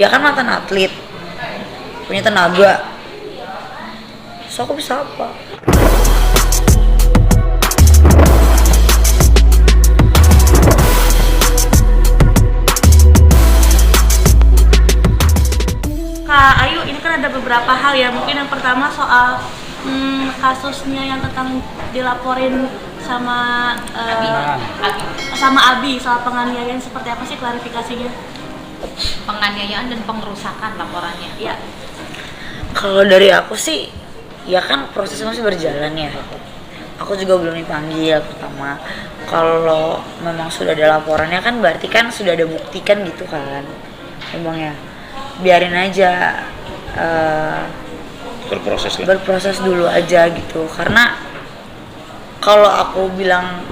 Dia kan mantan atlet, punya tenaga. So aku bisa apa? Kak Ayu, ini kan ada beberapa hal ya. Mungkin yang pertama soal kasusnya yang tentang dilaporin sama Abi soal penganiayaan, seperti apa sih klarifikasinya? Penganiayaan dan pengerusakan laporannya. Ya. Kalau dari aku sih, ya kan prosesnya masih berjalan ya. Aku juga belum dipanggil pertama. Kalau memang sudah ada laporannya kan berarti kan sudah ada bukti kan gitu kan. Emang ya, biarin aja berproses dulu aja gitu. Karena kalau aku bilang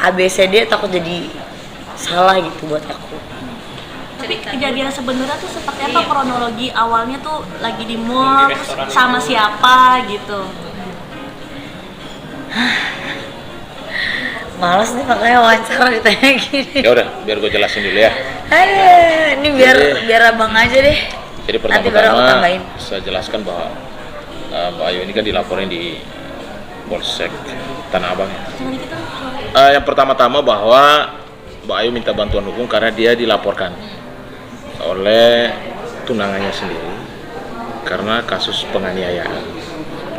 ABCD takut jadi salah gitu buat aku. Tapi kejadian sebenarnya tuh seperti apa kronologi awalnya tuh lagi di mall sama siapa gitu? Males nih makanya wawancara ditanya gini. Ya udah, biar gue jelasin dulu ya. Aduh, ini biar abang aja deh. Jadi Nanti baru aku pertama-tama tambahin. saya jelaskan bahwa Mbak Ayu ini kan dilaporin di Polsek Tanah Abang ya. Yang pertama-tama bahwa Mbak Ayu minta bantuan hukum karena dia dilaporkan oleh tunangannya sendiri karena kasus penganiayaan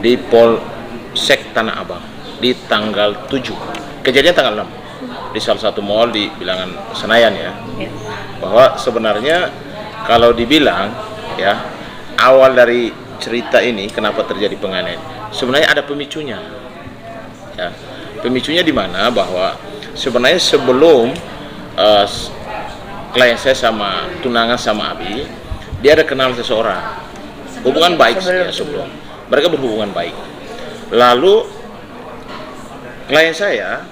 di Polsek Tanah Abang di tanggal 7. Kejadian tanggal 6 di salah satu mall di Bilangan Senayan ya. Bahwa sebenarnya kalau dibilang ya, awal dari cerita ini kenapa terjadi penganiayaan, sebenarnya ada pemicunya ya. Pemicunya di mana bahwa sebenarnya sebelum klien saya sama tunangan sama Abi, dia ada kenal seseorang, hubungan baik ya, sebelum mereka berhubungan baik. Lalu klien saya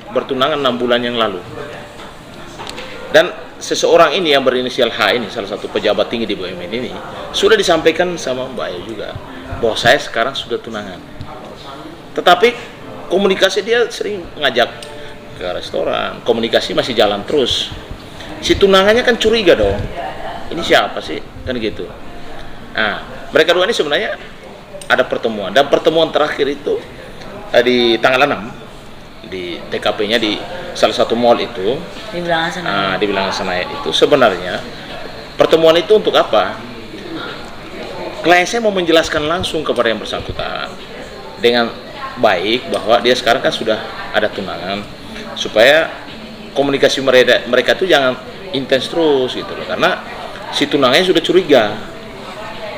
bertunangan 6 bulan yang lalu, dan seseorang ini yang berinisial H ini, salah satu pejabat tinggi di BUMN ini, sudah disampaikan sama Mbak Ayu juga bahwa saya sekarang sudah tunangan. Tetapi komunikasi dia sering ngajak ke restoran, komunikasi masih jalan terus. Si tunangannya kan curiga dong, ini siapa sih, kan gitu. Nah, mereka dua ini sebenarnya ada pertemuan, dan pertemuan terakhir itu di tanggal 6 di TKP-nya di salah satu mall itu Di Bilangan Senayan. di Bilangan Senayan itu. Sebenarnya pertemuan itu untuk apa? Klien saya mau menjelaskan langsung kepada yang bersangkutan dengan baik bahwa dia sekarang kan sudah ada tunangan, supaya komunikasi mereka itu jangan intens terus gitu loh, karena si tunangannya sudah curiga.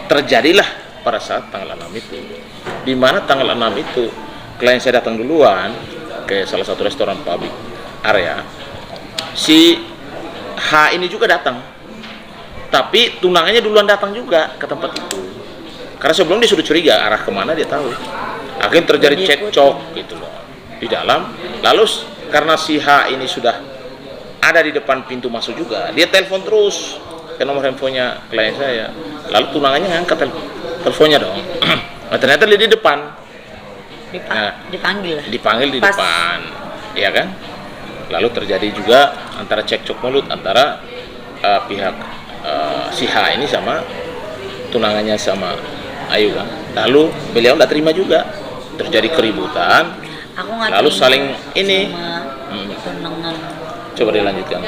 Terjadilah pada saat tanggal 6 itu, di mana tanggal 6 itu klien saya datang duluan ke salah satu restoran public area. Si H ini juga datang, tapi tunangannya duluan datang juga ke tempat itu, karena sebelum dia sudah curiga arah kemana dia tahu. Akhirnya terjadi cekcok gitu loh di dalam. Lalu karena si H ini sudah ada di depan pintu masuk juga, dia telepon terus ke nomor handphonenya klien saya. Lalu tunangannya ngangkat teleponnya dong. Nah, ternyata dia di depan. Dipanggil di depan, ya kan? Lalu terjadi juga antara cekcok mulut antara pihak si H ini sama tunangannya sama Ayu kan. Lalu beliau nggak terima juga, terjadi keributan. Lalu saling ini. Tunangan. Coba dilanjutkan.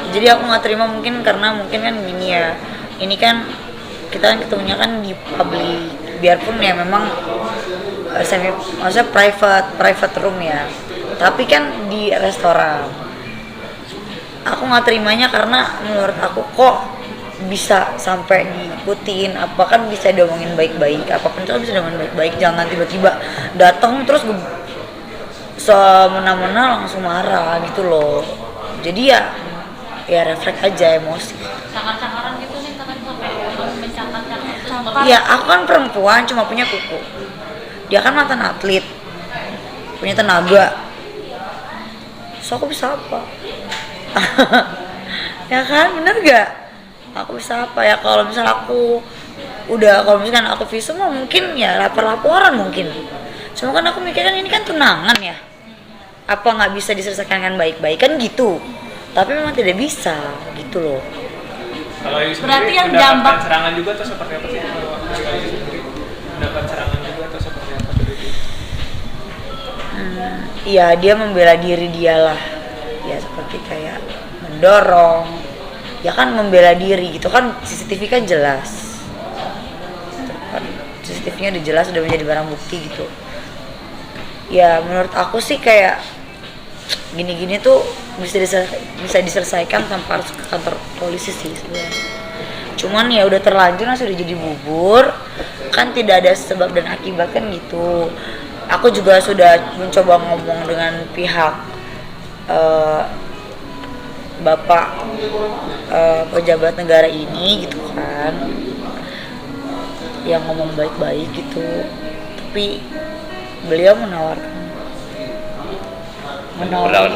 Jadi aku nggak terima mungkin karena mungkin kan gini ya, ini kan kita kan ketemunya kan di publik, biarpun ya memang maksudnya private room ya, tapi kan di restoran. Aku nggak terimanya karena menurut aku kok bisa sampai diikutin, apa kan bisa diomongin baik-baik, apapun itu kan bisa diomongin baik-baik, jangan tiba-tiba datang terus semena-mena langsung marah gitu loh. Jadi ya refleks aja emosi. Cakar-cakaran gitu nih, sampai mencakar-cakar. Iya, aku kan perempuan cuma punya kuku. Dia kan mantan atlet, punya tenaga. So aku bisa apa? Ya kan, bener gak? Aku bisa apa ya? Kalau misal aku kalau misalkan aku visum mungkin ya laporan mungkin. Cuma kan aku mikirkan ini kan tunangan ya. Apa nggak bisa diselesaikan dengan baik-baik kan gitu? Tapi memang tidak bisa gitu loh. Kalau Ayu sendiri Berarti yang mendapatkan jambak serangan juga atau seperti apa sih? Kalau Ayu sendiri mendapat serangan juga atau seperti apa dari dia? Iya, dia membela diri dia lah. Ya seperti kayak mendorong. Ya kan membela diri gitu kan, CCTV kan jelas. Kan CCTV-nya udah jelas, udah menjadi barang bukti gitu. Ya menurut aku sih kayak gini-gini tuh bisa diselesaikan tanpa harus ke kantor polisi sih sebenarnya. Cuman ya udah terlanjur, sudah jadi bubur kan, tidak ada sebab dan akibat kan gitu. Aku juga sudah mencoba ngomong dengan pihak bapak pejabat negara ini gitu kan, yang ngomong baik-baik gitu, tapi beliau menawarkan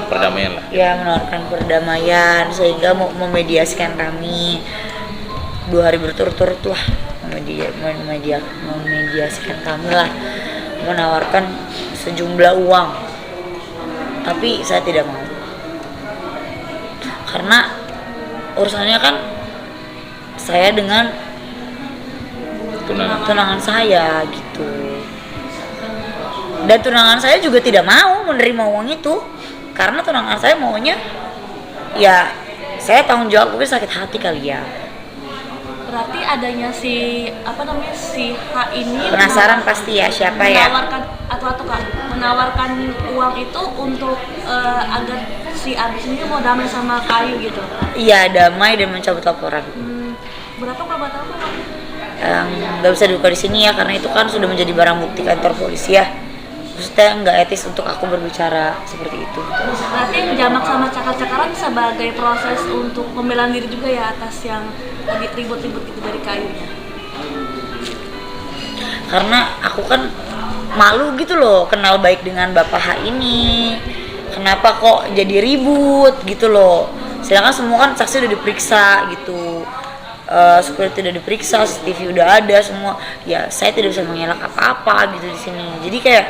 Perdamaian lah. ya, menawarkan perdamaian sehingga mau memediasikan kami 2 hari berturut-turut lah, memediasikan kami lah, menawarkan sejumlah uang, tapi saya tidak mau karena urusannya kan saya dengan tunangan saya gitu, dan tunangan saya juga tidak mau menerima uang itu karena tunangan saya maunya ya saya tanggung jawab, tapi sakit hati kali ya. berarti adanya si H ini Penasaran pasti ya siapa ya. menawarkan atau kan menawarkan uang itu untuk agar si Abis ini mau damai sama Kayu gitu. Iya, damai dan mencabut laporan. Berapa kalau tahu? Nggak bisa dibuka di sini ya karena itu kan sudah menjadi barang bukti kantor polisi ya. Maksudnya nggak etis untuk aku berbicara seperti itu. Berarti yang jamak sama cakar-cakaran sebagai proses untuk pembelaan diri juga ya atas yang lagi ribut-ribut gitu dari Kayunya. Karena aku kan malu gitu loh kenal baik dengan Bapak H ini. Kenapa kok jadi ribut gitu loh. Sedangkan semua kan saksi udah diperiksa gitu. Security udah diperiksa, CCTV udah ada semua. Ya saya tidak bisa mengelak apa-apa gitu di sini. Jadi kayak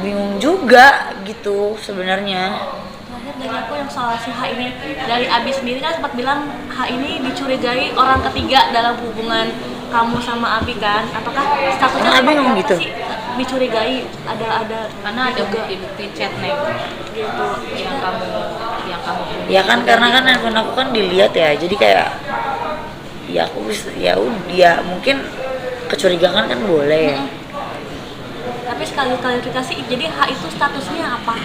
bingung juga gitu sebenarnya. Terakhir dari aku yang soal si H ini, dari Abi sendiri kan sempat bilang H ini dicurigai orang ketiga dalam hubungan kamu sama Abi kan? Apakah statusnya Abi ngomong gitu? sih? Dicurigai ada Karena ada bukti-bukti chat nih gitu. yang kamu Ya kan karena kan handphone aku kan dilihat ya. Jadi kayak ya aku ya udah mungkin kecurigaan kan boleh ya. Tapi sekali klarifikasi, jadi H itu statusnya apa?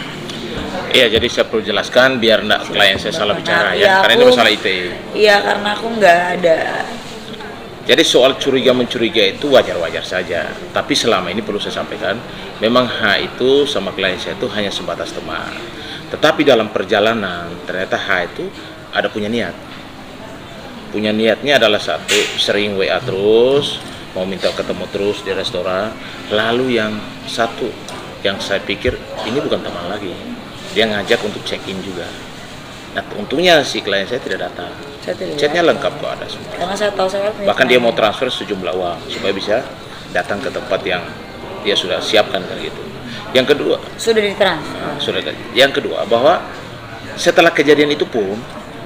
Iya, jadi saya perlu jelaskan biar enggak klien saya salah bicara Iya, ya, karena ini masalah ITE. Iya, karena aku nggak ada. Jadi soal curiga-mencuriga itu wajar-wajar saja. Tapi selama ini perlu saya sampaikan, memang H itu sama klien saya itu hanya sebatas teman. Tetapi dalam perjalanan, ternyata H itu ada punya niat. Punya niatnya adalah satu, sering WA terus, mau minta ketemu terus di restoran. Lalu yang satu, yang saya pikir ini bukan teman lagi. Dia ngajak untuk check-in juga. Nah, untungnya si klien saya tidak datang. Chatnya lengkap kok, ada semua. Karena saya tahu saya Bahkan dia mau transfer sejumlah uang supaya bisa datang ke tempat yang dia sudah siapkan kan gitu. Yang kedua, sudah ditransfer. Yang kedua bahwa setelah kejadian itu pun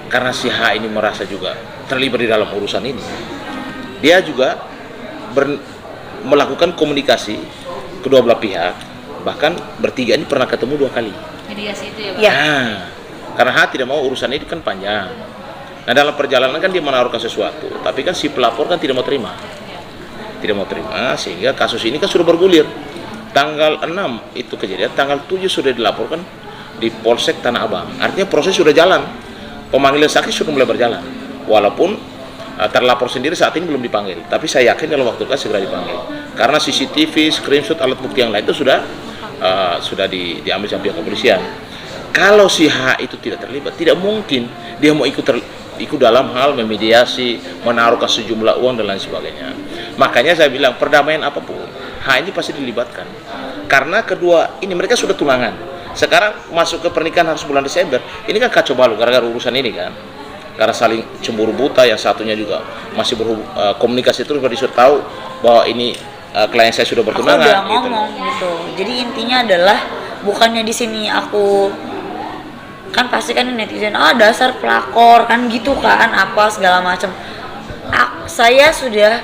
karena si H ini merasa juga terlibat di dalam urusan ini, dia juga melakukan komunikasi kedua belah pihak, bahkan bertiga ini pernah ketemu 2 kali. mediasi itu ya, Pak? Ya. Nah, karena H tidak mau urusan ini kan panjang. Nah, dalam perjalanan kan dia menaruhkan sesuatu, tapi kan si pelapor kan tidak mau terima. Tidak mau terima, sehingga kasus ini kan sudah bergulir. Tanggal 6 itu kejadian, tanggal 7 sudah dilaporkan di Polsek Tanah Abang. Artinya proses sudah jalan. Pemanggilan saksi sudah mulai berjalan. Walaupun terlapor sendiri saat ini belum dipanggil, tapi saya yakin dalam waktu dekat segera dipanggil. Karena CCTV, screenshot, alat bukti yang lain itu sudah diambil sama pihak kepolisian. Kalau si H itu tidak terlibat, tidak mungkin dia mau ikut dalam hal memediasi, menaruhkan sejumlah uang dan lain sebagainya. Makanya saya bilang perdamaian apapun, H ini pasti dilibatkan. Karena kedua ini mereka sudah tunangan. Sekarang masuk ke pernikahan harus bulan Desember. Ini kan kacau balau gara-gara urusan ini kan. Karena saling cemburu buta, yang satunya juga masih komunikasi terus disuruh tahu bahwa ini klien saya sudah bertunangan. Aku udah ngomong gitu. Jadi intinya adalah bukannya di sini aku kan pasti kan netizen dasar pelakor kan gitu kan apa segala macam. Saya sudah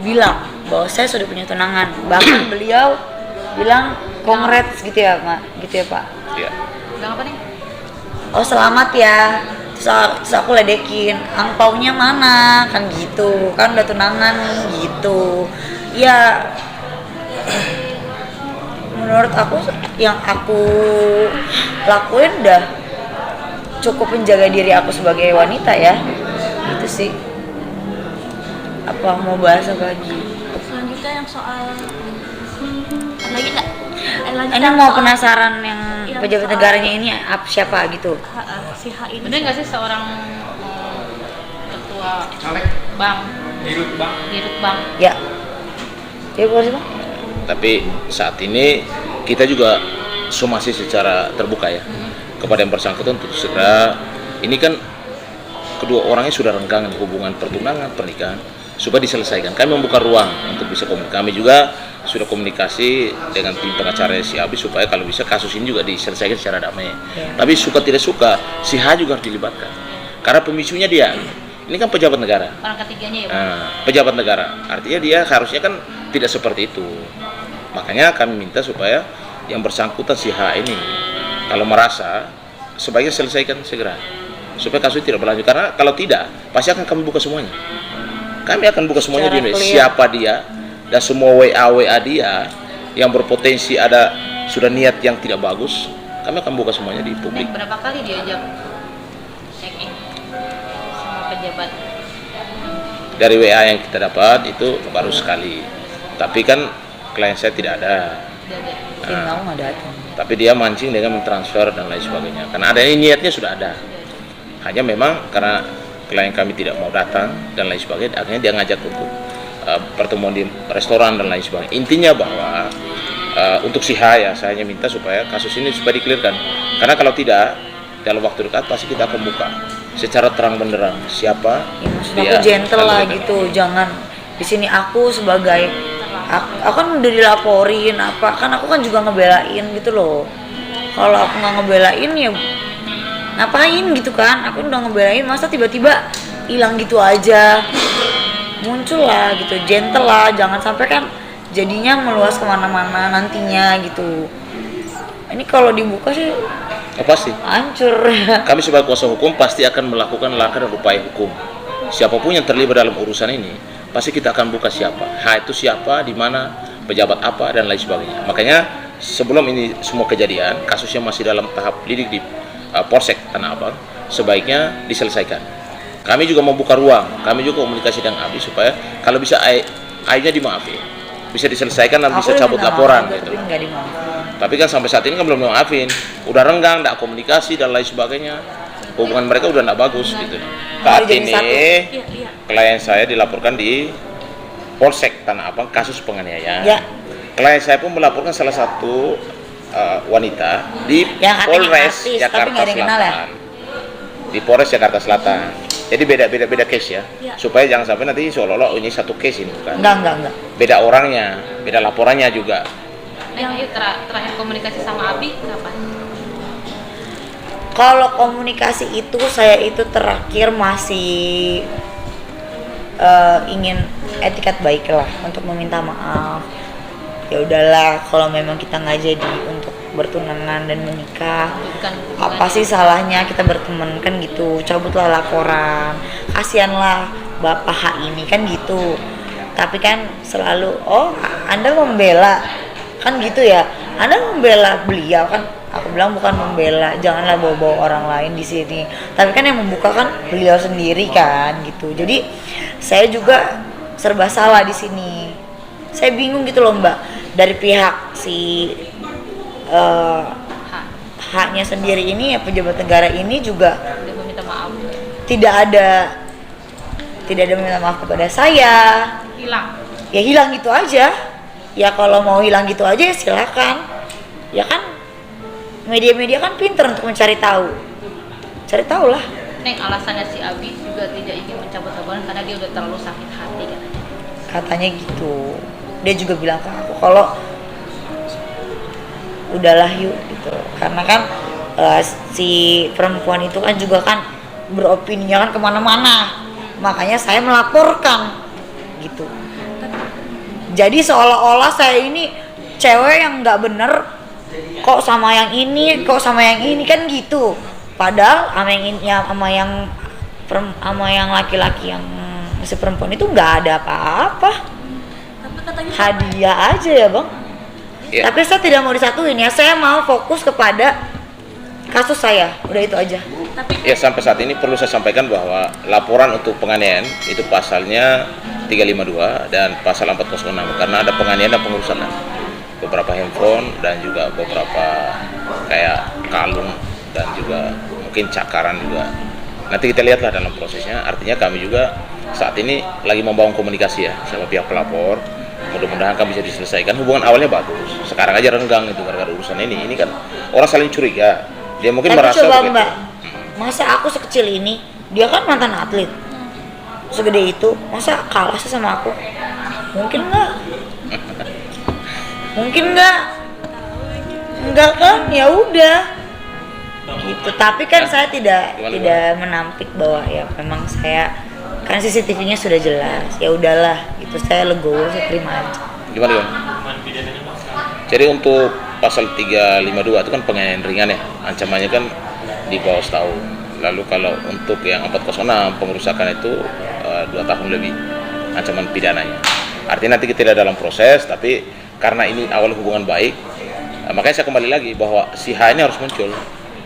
bilang bahwa saya sudah punya tunangan, bahkan beliau bilang congrats gitu ya Pak. Ya. Bilang apa nih? Oh selamat ya, terus aku ledekin angpaunya mana kan gitu, kan udah tunangan gitu ya. Menurut aku yang aku lakuin udah cukup menjaga diri aku sebagai wanita ya, itu sih. Apa mau bahas apa lagi? Selanjutnya yang soal lagi nggak? Ini mau penasaran yang pejabat soal- negaranya ini siapa gitu? Si H ini. Bener nggak sih seorang ketua Caleg bank, Dirut Bang. dirut bank? Ya. Ya boleh sih Bang? Tapi saat ini kita juga somasi secara terbuka ya kepada yang bersangkutan untuk segera, ini kan kedua orangnya sudah renggang hubungan pertunangan pernikahan supaya diselesaikan. Kami membuka ruang untuk bisa komunikasi. Kami juga sudah komunikasi dengan tim pengacara si Abi supaya kalau bisa kasus ini juga diselesaikan secara damai. Ya. Tapi suka tidak suka si H juga harus dilibatkan karena pemicunya dia. Ini kan pejabat negara. Orang ketiganya ya, Bang? Nah, pejabat negara, artinya dia harusnya kan tidak seperti itu. Makanya kami minta supaya yang bersangkutan si H ini kalau merasa sebaiknya selesaikan segera supaya kasus tidak berlanjut, karena kalau tidak pasti akan kami buka semuanya. Kami akan buka semuanya Secara di Indonesia, clear. siapa dia dan semua WA dia yang berpotensi ada sudah niat yang tidak bagus, kami akan buka semuanya di publik. Neng, berapa kali diajak check in sama pejabat? Dari WA yang kita dapat itu baru sekali, tapi kan klien saya tidak ada. Tidak ada. Tim kamu nggak datang. Tapi dia mancing dengan mentransfer dan lain sebagainya, karena ada ini niatnya sudah ada, hanya memang karena klien kami tidak mau datang dan lain sebagainya, akhirnya dia ngajak untuk pertemuan di restoran dan lain sebagainya. Intinya bahwa untuk si H ya, saya hanya minta supaya kasus ini supaya dikelirkan, karena kalau tidak dalam waktu dekat pasti kita akan buka secara terang benderang siapa Ya, maksud dia. aku gentle lah dan gitu, jangan di sini aku sebagai aku kan udah dilaporin apa kan, aku kan juga ngebelain gitu loh. Kalau aku nggak ngebelain ya ngapain gitu kan, aku udah ngebelain masa tiba-tiba hilang gitu aja. Muncul lah gitu, gentle lah, jangan sampai kan jadinya meluas kemana-mana nantinya gitu. Ini kalau dibuka sih pasti hancur. kami sebagai kuasa hukum pasti akan melakukan langkah dan upaya hukum. Siapapun yang terlibat dalam urusan ini, pasti kita akan buka siapa, H itu siapa, di mana, pejabat apa, dan lain sebagainya. Makanya sebelum ini semua kejadian, kasusnya masih dalam tahap lidik di Polsek Tanah Abang, sebaiknya diselesaikan. Kami juga membuka ruang, kami juga komunikasi dengan Abi supaya kalau bisa airnya dimaafin, bisa diselesaikan dan bisa cabut laporan gitu. Tapi nggak dimaafin. Tapi kan sampai saat ini kan belum dimaafin, udah renggang, tidak komunikasi dan lain sebagainya. Hubungan mereka udah tidak bagus gitu. Saat jadi ini satu. Iya. klien saya dilaporkan di Polsek Tanah Abang kasus penganiayaan. Ya. Klien saya pun melaporkan salah satu wanita di Yang katanya Polres artis, tapi Jakarta nggak ada yang kenal ya? Selatan. Di Polres Jakarta Selatan. Jadi beda case ya. Ya. Supaya jangan sampai nanti seolah-olah ini satu case ini bukan. Enggak. Beda orangnya, beda laporannya juga. Neng, itu terakhir komunikasi sama Abi kapan? Kalau komunikasi itu saya itu terakhir masih ingin etikat baik lah untuk meminta maaf. Ya udahlah, kalau memang kita nggak jadi untuk bertunangan dan menikah, Bukan apa sih salahnya kita berteman kan gitu. Cabutlah laporan, kasihanlah Bapak H ini kan gitu. Tapi kan selalu Anda membela kan gitu ya, Anda membela beliau kan. Aku bilang bukan membela, janganlah bawa-bawa orang lain di sini. Tapi kan yang membuka kan beliau sendiri kan gitu. Jadi saya juga serba salah di sini. Saya bingung gitu loh Mbak, dari pihak si haknya sendiri ini ya, pejabat negara ini juga Dia meminta maaf. tidak ada meminta maaf kepada saya. Hilang. Ya hilang gitu aja. Ya kalau mau hilang gitu aja ya silakan. Ya kan media-media kan pinter untuk mencari tahu. Cari tahu lah. Neng, alasannya si Abi juga tidak ingin mencabut laporan karena dia udah terlalu sakit hati katanya. Katanya gitu. Dia juga bilang ke aku kalau udahlah yuk gitu. Karena kan si perempuan itu kan juga kan beropininya kan kemana-mana, makanya saya melaporkan gitu. Jadi seolah-olah saya ini cewek yang nggak bener, kok sama yang ini, kan gitu. Padahal sama yang laki-laki yang si perempuan itu nggak ada apa-apa, Tapi katanya hadiah aja ya bang. Ya. Tapi saya tidak mau disatuin ya, saya mau fokus kepada kasus saya, udah itu aja. tapi Ya, sampai saat ini perlu saya sampaikan bahwa laporan untuk penganiayaan itu pasalnya 352 dan pasal 406 karena ada penganiayaan dan pengerusakan beberapa handphone dan juga beberapa kayak kalung dan juga mungkin cakaran juga. Nanti kita lihatlah dalam prosesnya. Artinya kami juga saat ini lagi membangun komunikasi ya sama pihak pelapor. Mudah-mudahan kan bisa diselesaikan. Hubungan awalnya bagus, sekarang aja renggang itu gara-gara urusan ini. Ini kan orang saling curiga. Dia mungkin Tapi merasa coba begitu. mbak, masa aku sekecil ini, dia kan mantan atlet, segede itu, masa kalah sih sama aku? Mungkin nggak? Mungkin nggak? Enggak kan? Ya udah. Gitu. Tapi kan saya tidak menampik bahwa ya memang saya kan CCTV-nya sudah jelas. Ya udahlah, itu saya legowo, saya terima aja. Gimana Yon? Hukuman pidananya maksimal. Jadi untuk pasal 352 itu kan penganiayaan ringan ya, ancamannya kan di bawah setahun. Lalu kalau untuk yang 406 pengerusakan itu 2 tahun lebih ancaman pidananya. Artinya nanti kita dalam proses, tapi karena ini awal hubungan baik, makanya saya kembali lagi bahwa si H ini harus muncul,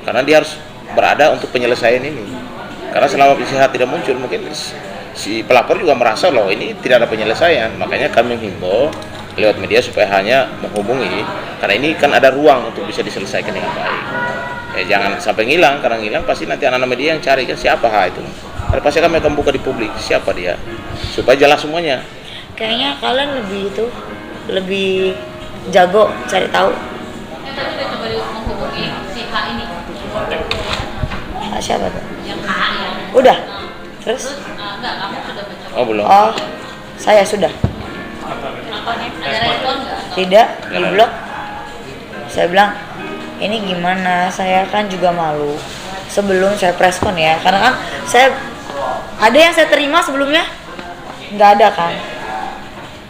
karena dia harus berada untuk penyelesaian ini. Karena selama si H tidak muncul, mungkin si pelapor juga merasa loh ini tidak ada penyelesaian. Makanya kami menghimbau lewat media supaya hanya menghubungi, karena ini kan ada ruang untuk bisa diselesaikan dengan baik. Jangan sampai ngilang, karena ngilang pasti nanti anak-anak media yang cari kan siapa H itu. Karena pasti kami akan buka di publik siapa dia, supaya jelas semuanya. Kayaknya kalian lebih jago cari tahu. Tadi udah coba menghubungi si H ini, Siapa tuh? yang H ya. Udah. Terus? Terus enggak, kamu sudah mencoba. Oh belum. Oh, saya sudah. Ada respon nggak? Tidak, di blok. Saya bilang, ini gimana? Saya kan juga malu. Sebelum saya preskon ya, karena kan saya ada yang saya terima sebelumnya, nggak ada kan.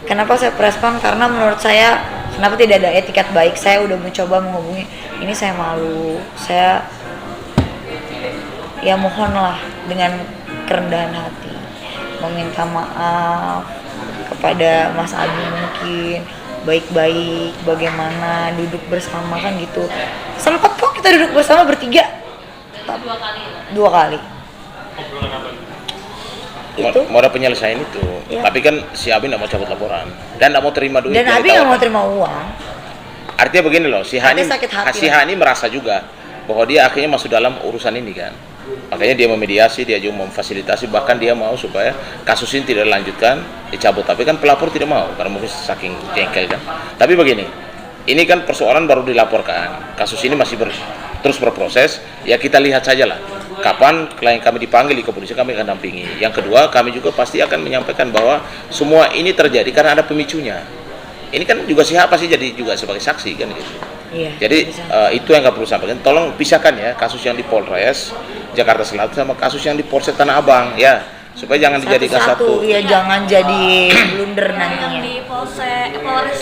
Kenapa saya preskon? Karena menurut saya, kenapa tidak ada etikat baik? Saya udah mencoba menghubungi, ini saya malu. Saya ya mohonlah dengan kerendahan hati meminta maaf kepada Mas Abi, mungkin baik-baik bagaimana duduk bersama kan gitu. Sempat kok kita duduk bersama bertiga. Dua kali ya. 2 kali. Obrolan apa? Itu Mau ada penyelesaian itu, Iya. tapi kan si Abi nggak mau cabut laporan dan nggak mau terima duit. dan yang Abi nggak mau ditawarkan. terima uang. Artinya begini loh, si H Tapi ini, sakit hati si H ini merasa juga bahwa dia akhirnya masuk dalam urusan ini kan. Makanya dia memediasi, dia juga memfasilitasi, bahkan dia mau supaya kasus ini tidak dilanjutkan, dicabut. Tapi kan pelapor tidak mau, karena mungkin saking jengkel kan. Tapi begini, ini kan persoalan baru dilaporkan, kasus ini masih terus berproses, ya kita lihat saja lah. Kapan klien kami dipanggil di kepolisian, kami akan dampingi. Yang kedua, kami juga pasti akan menyampaikan bahwa semua ini terjadi karena ada pemicunya. Ini kan juga si H pasti jadi juga sebagai saksi kan gitu. Iya. Jadi bisa. itu yang nggak perlu sampaikan. Tolong pisahkan ya kasus yang di Polres Jakarta Selatan sama kasus yang di Polsek Tanah Abang ya, supaya jangan dijadikan satu. Iya, jangan jadi blunder Yang nantinya. di Polres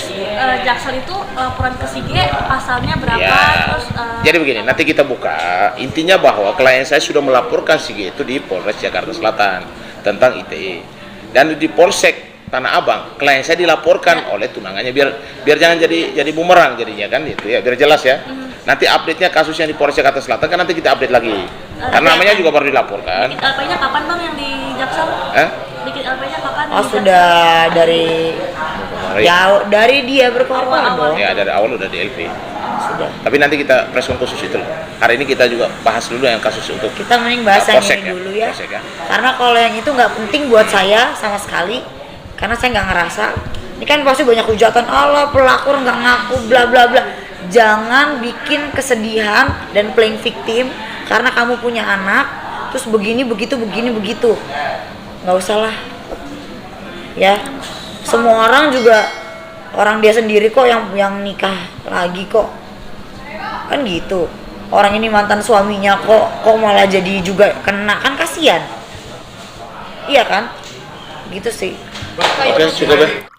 Jaksel itu laporan ke Sige pasalnya berapa? Ya. Terus Jadi begini, nanti kita buka. Intinya bahwa klien saya sudah melaporkan Sige itu di Polres Jakarta Selatan tentang ITE, dan di Polsek Tanah Abang klien saya dilaporkan oleh tunangannya, biar jangan jadi bumerang jadinya kan itu ya, biar jelas ya. Nanti update-nya kasus yang di Polres Jakarta Selatan kan nanti kita update lagi, karena namanya juga baru dilaporkan. bikin LP-nya kapan bang yang di Jaksel? Bikin LP-nya kapan? Oh di sudah dari Dari- dari dia berkorban Awal-awal. dong. Ya dari awal udah di LP. Sudah. Tapi nanti kita preskon khusus itu loh. Hari ini kita juga bahas dulu yang kasus untuk Kita mending bahas yang Polsek ini ya, dulu ya. Polsek ya. Karena kalau yang itu nggak penting buat saya sama sekali. Karena saya nggak ngerasa. Ini kan pasti banyak hujatan, Allah pelakor nggak ngaku bla bla bla. Jangan bikin kesedihan dan playing victim karena kamu punya anak terus begini begitu nggak usah lah ya. Semua orang juga orang dia sendiri kok yang nikah lagi kok kan gitu. orang ini mantan suaminya kok malah jadi juga kena, kan kasihan. Iya kan? Gitu sih. Oke, cukup ya.